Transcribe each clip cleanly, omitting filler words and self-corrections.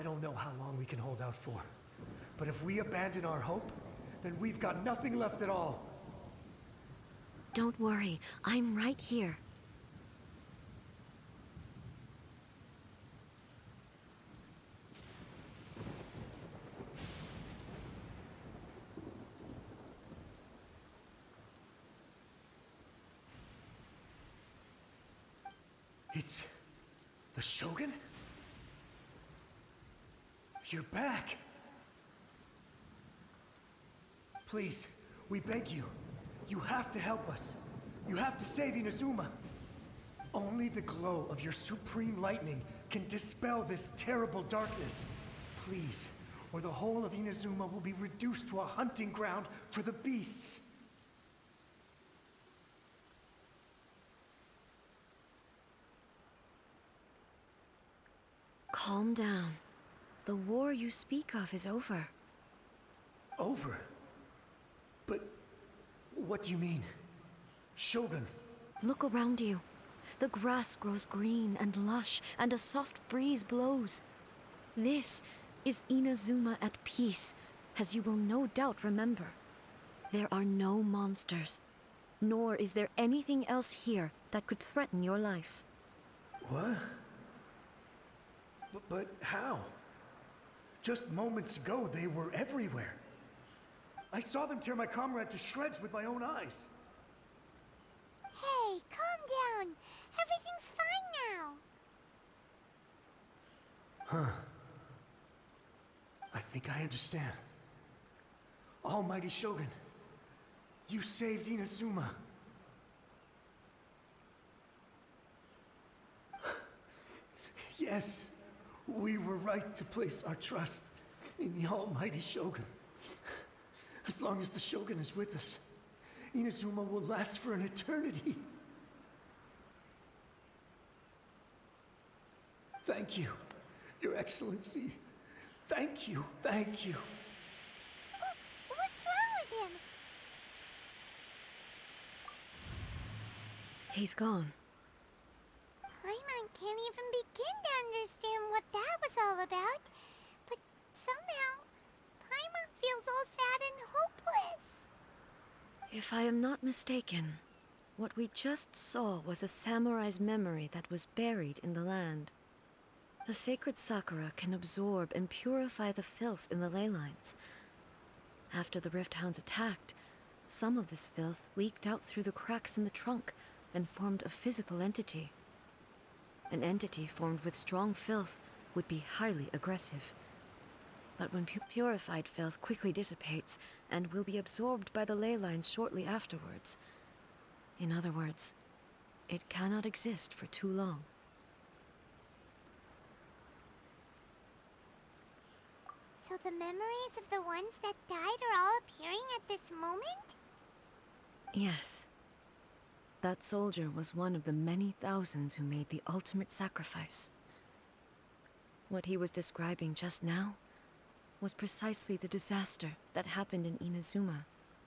don't know how long we can hold out for. But if we abandon our hope, then we've got nothing left at all. Don't worry, I'm right here. It's the Shogun? You're back! Please, we beg you. You have to help us. You have to save Inazuma. Only the glow of your supreme lightning can dispel this terrible darkness. Please, or the whole of Inazuma will be reduced to a hunting ground for the beasts. Calm down. The war you speak of is over. Over? But what do you mean? Shogun? Look around you. The grass grows green and lush, and a soft breeze blows. This is Inazuma at peace, as you will no doubt remember. There are no monsters, nor is there anything else here that could threaten your life. What? But how? Just moments ago, they were everywhere. I saw them tear my comrade to shreds with my own eyes. Hey, calm down. Everything's fine now. Huh. I think I understand. Almighty Shogun, you saved Inazuma. Yes, we were right to place our trust in the Almighty Shogun. As long as the Shogun is with us, Inazuma will last for an eternity. Thank you, Your Excellency. Thank you, thank you. What's wrong with him? He's gone. Paimon can't even begin to understand what that was all about. But somehow, Paimon feels all sad and hopeless. If I am not mistaken, what we just saw was a samurai's memory that was buried in the land. The sacred sakura can absorb and purify the filth in the ley lines. After the Rift Hounds attacked, some of this filth leaked out through the cracks in the trunk and formed a physical entity. An entity formed with strong filth would be highly aggressive. But when purified filth quickly dissipates and will be absorbed by the ley lines shortly afterwards. In other words, it cannot exist for too long. So the memories of the ones that died are all appearing at this moment? Yes. That soldier was one of the many thousands who made the ultimate sacrifice. What he was describing just now was precisely the disaster that happened in Inazuma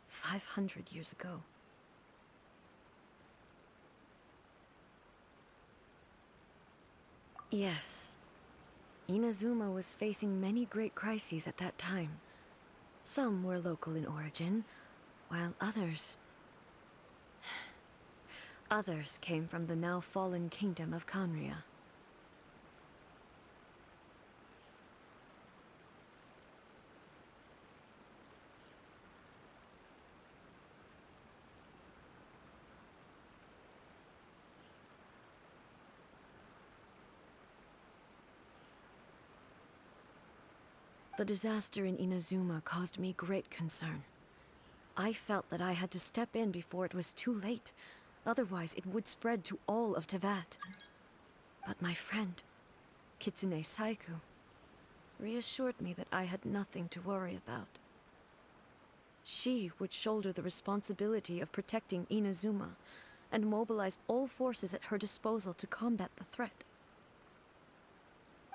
500 years ago. Yes, Inazuma was facing many great crises at that time. Some were local in origin, while others came from the now fallen kingdom of Khaenri'ah. The disaster in Inazuma caused me great concern. I felt that I had to step in before it was too late, otherwise it would spread to all of Teyvat. But my friend, Kitsune Saiku, reassured me that I had nothing to worry about. She would shoulder the responsibility of protecting Inazuma and mobilize all forces at her disposal to combat the threat.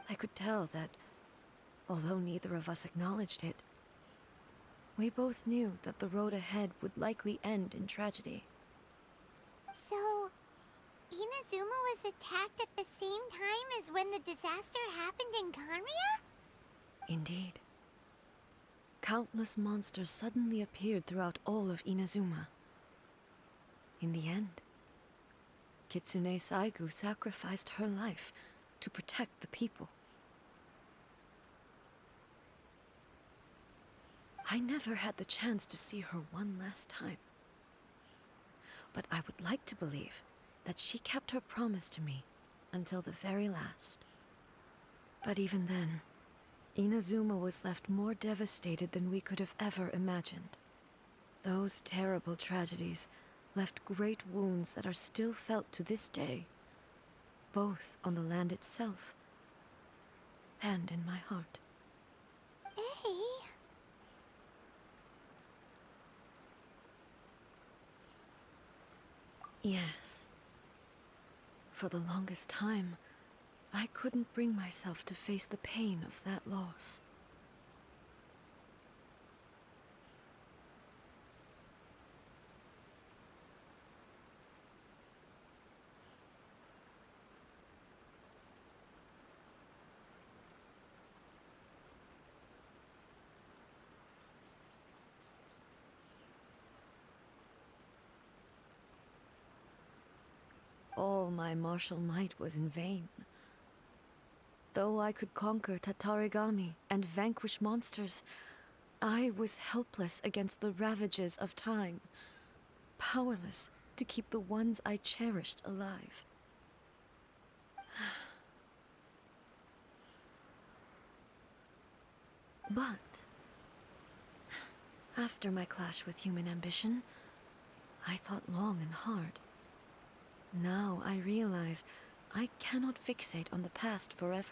I could tell that, although neither of us acknowledged it, we both knew that the road ahead would likely end in tragedy. So, Inazuma was attacked at the same time as when the disaster happened in Khaenri'ah? Indeed. Countless monsters suddenly appeared throughout all of Inazuma. In the end, Kitsune Saigu sacrificed her life to protect the people. I never had the chance to see her one last time. But I would like to believe that she kept her promise to me until the very last. But even then, Inazuma was left more devastated than we could have ever imagined. Those terrible tragedies left great wounds that are still felt to this day, both on the land itself and in my heart. Hey. Yes. For the longest time, I couldn't bring myself to face the pain of that loss. All my martial might was in vain. Though I could conquer Tatarigami and vanquish monsters, I was helpless against the ravages of time, powerless to keep the ones I cherished alive. But after my clash with human ambition, I thought long and hard. Now I realize I cannot fixate on the past forever.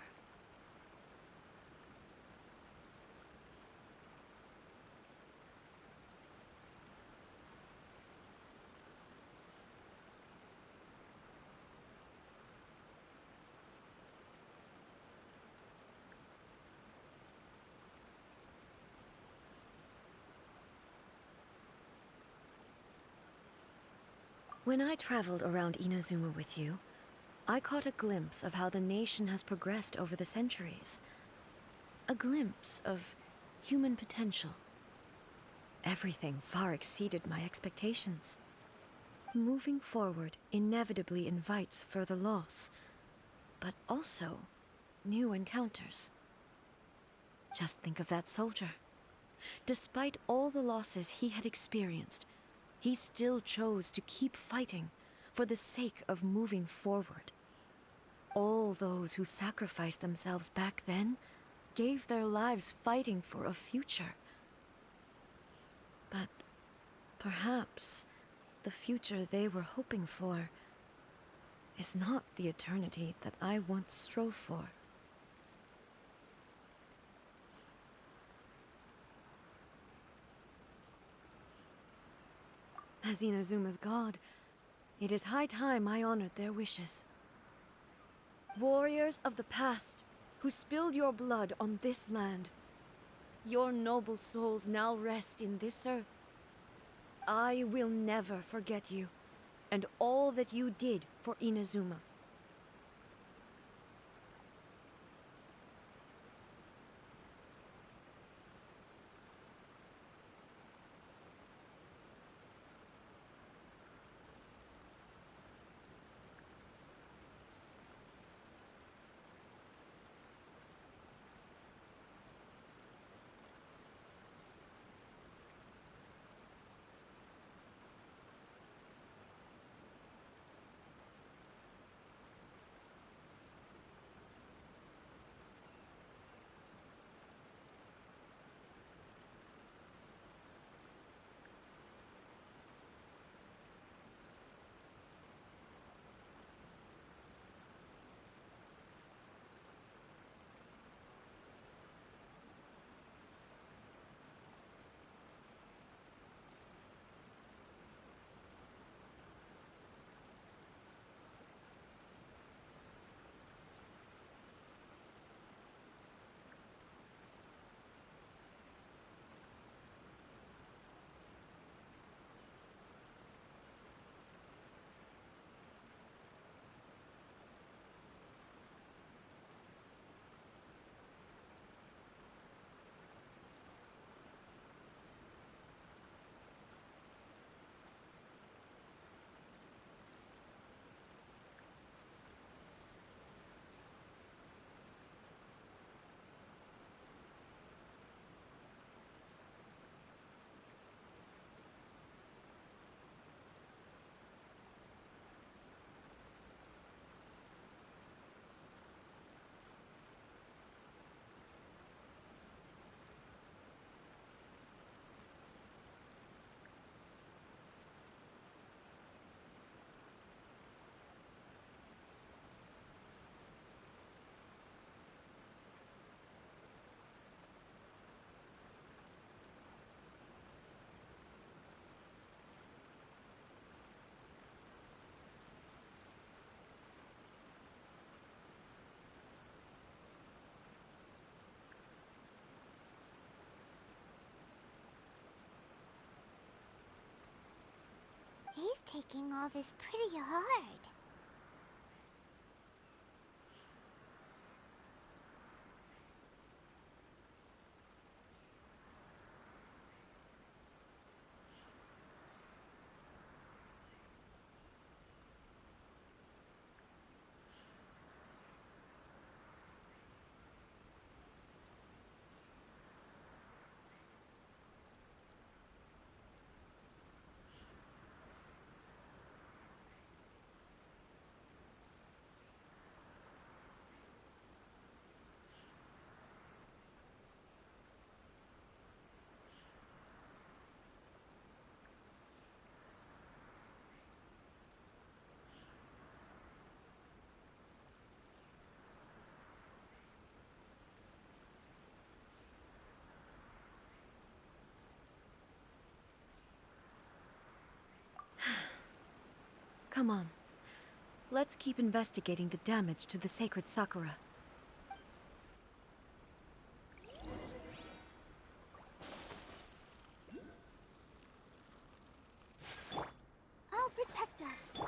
When I traveled around Inazuma with you, I caught a glimpse of how the nation has progressed over the centuries. A glimpse of human potential. Everything far exceeded my expectations. Moving forward inevitably invites further loss, but also new encounters. Just think of that soldier. Despite all the losses he had experienced, he still chose to keep fighting for the sake of moving forward. All those who sacrificed themselves back then gave their lives fighting for a future. But perhaps the future they were hoping for is not the eternity that I once strove for. As Inazuma's god, it is high time I honored their wishes. Warriors of the past, who spilled your blood on this land, your noble souls now rest in this earth. I will never forget you, and all that you did for Inazuma. taking all this pretty hard. Come on. Let's keep investigating the damage to the sacred sakura. I'll protect us.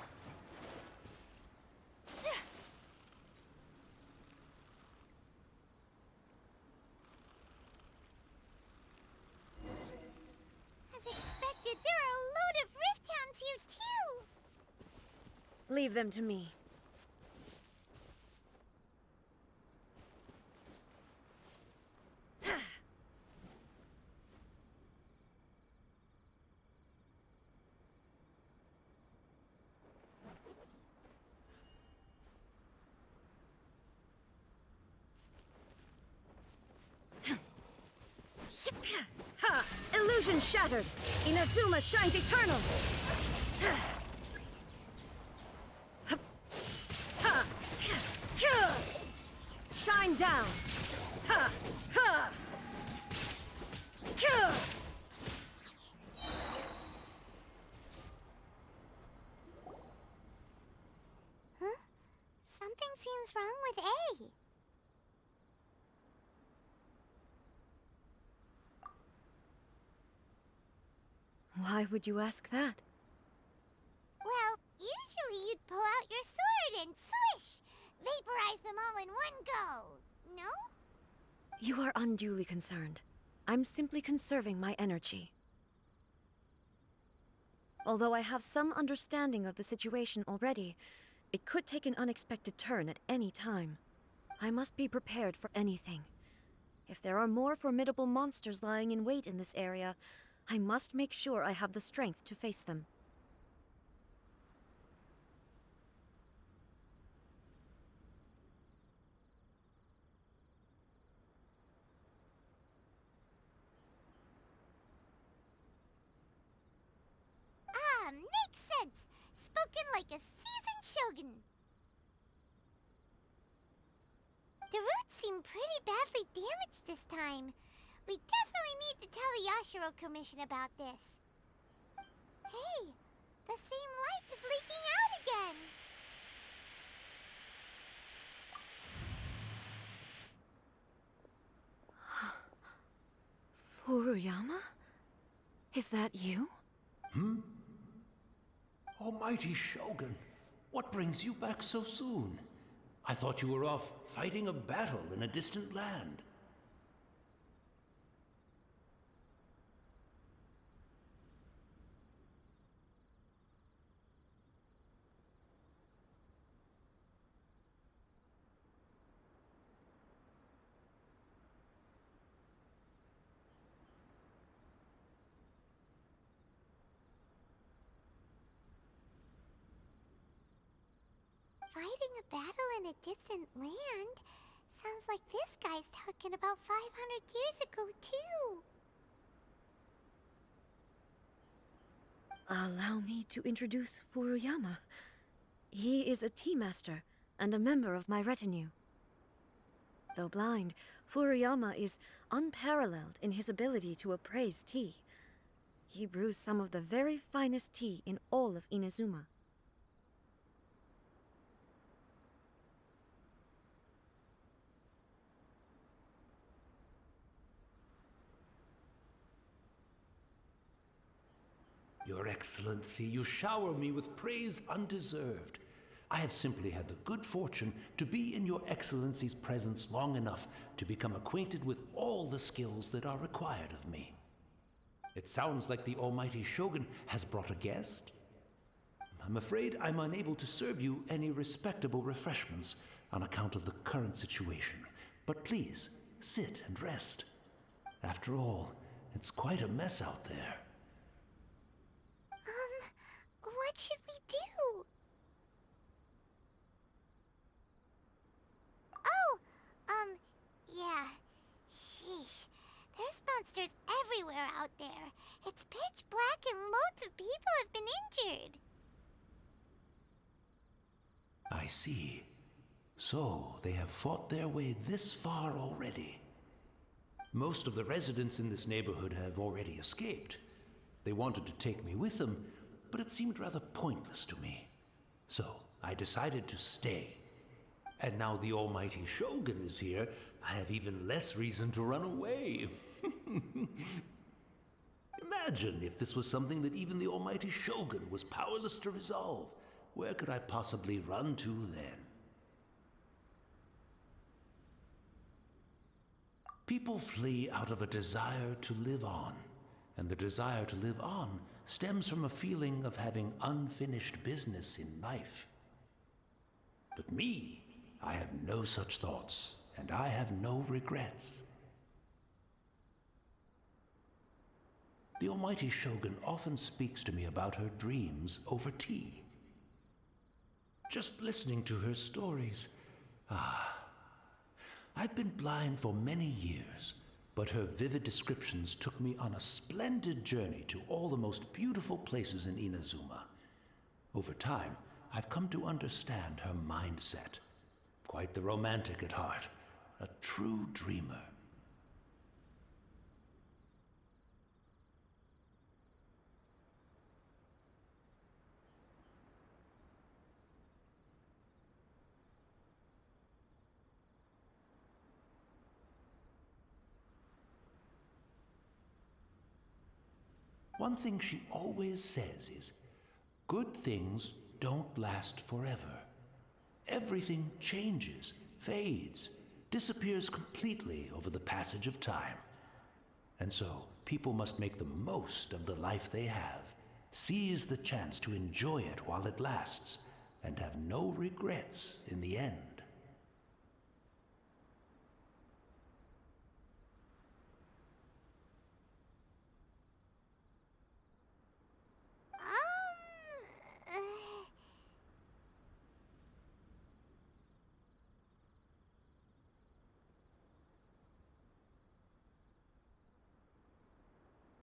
As expected, there are a load of rift hounds here too. Leave them to me. Ha! Illusion shattered! Inazuma shines eternal! Ha! Shine down! Ha! Ha! Huh? Something seems wrong with A. Why would you ask that? Well, usually you'd pull out your sword and swish! Vaporize them all in one go, no? You are unduly concerned. I'm simply conserving my energy. Although I have some understanding of the situation already, it could take an unexpected turn at any time. I must be prepared for anything. If there are more formidable monsters lying in wait in this area, I must make sure I have the strength to face them. Ah, makes sense! Spoken like a seasoned shogun. The roots seem pretty badly damaged this time. We definitely need to tell the Yashiro Commission about this. Hey, the same light is leaking out again. Furuyama? Is that you? Almighty Shogun, what brings you back so soon? I thought you were off fighting a battle in a distant land. Fighting a battle in a distant land? Sounds like this guy's talking about 500 years ago, too. Allow me to introduce Furuyama. He is a tea master and a member of my retinue. Though blind, Furuyama is unparalleled in his ability to appraise tea. He brews some of the very finest tea in all of Inazuma. Your Excellency, you shower me with praise undeserved. I have simply had the good fortune to be in Your Excellency's presence long enough to become acquainted with all the skills that are required of me. It sounds like the almighty Shogun has brought a guest. I'm afraid I'm unable to serve you any respectable refreshments on account of the current situation. But please, sit and rest. After all, it's quite a mess out there. What should we do? Oh, yeah. Sheesh. There's monsters everywhere out there. It's pitch black and loads of people have been injured. I see. So, they have fought their way this far already. Most of the residents in this neighborhood have already escaped. They wanted to take me with them, but it seemed rather pointless to me. So, I decided to stay. And now the almighty Shogun is here, I have even less reason to run away. Imagine if this was something that even the almighty Shogun was powerless to resolve. Where could I possibly run to then? People flee out of a desire to live on, and the desire to live on stems from a feeling of having unfinished business in life. But me, I have no such thoughts, and I have no regrets. The almighty Shogun often speaks to me about her dreams over tea. Just listening to her stories, I've been blind for many years, but her vivid descriptions took me on a splendid journey to all the most beautiful places in Inazuma. Over time, I've come to understand her mindset. Quite the romantic at heart, a true dreamer. One thing she always says is, good things don't last forever. Everything changes, fades, disappears completely over the passage of time. And so, people must make the most of the life they have, seize the chance to enjoy it while it lasts, and have no regrets in the end.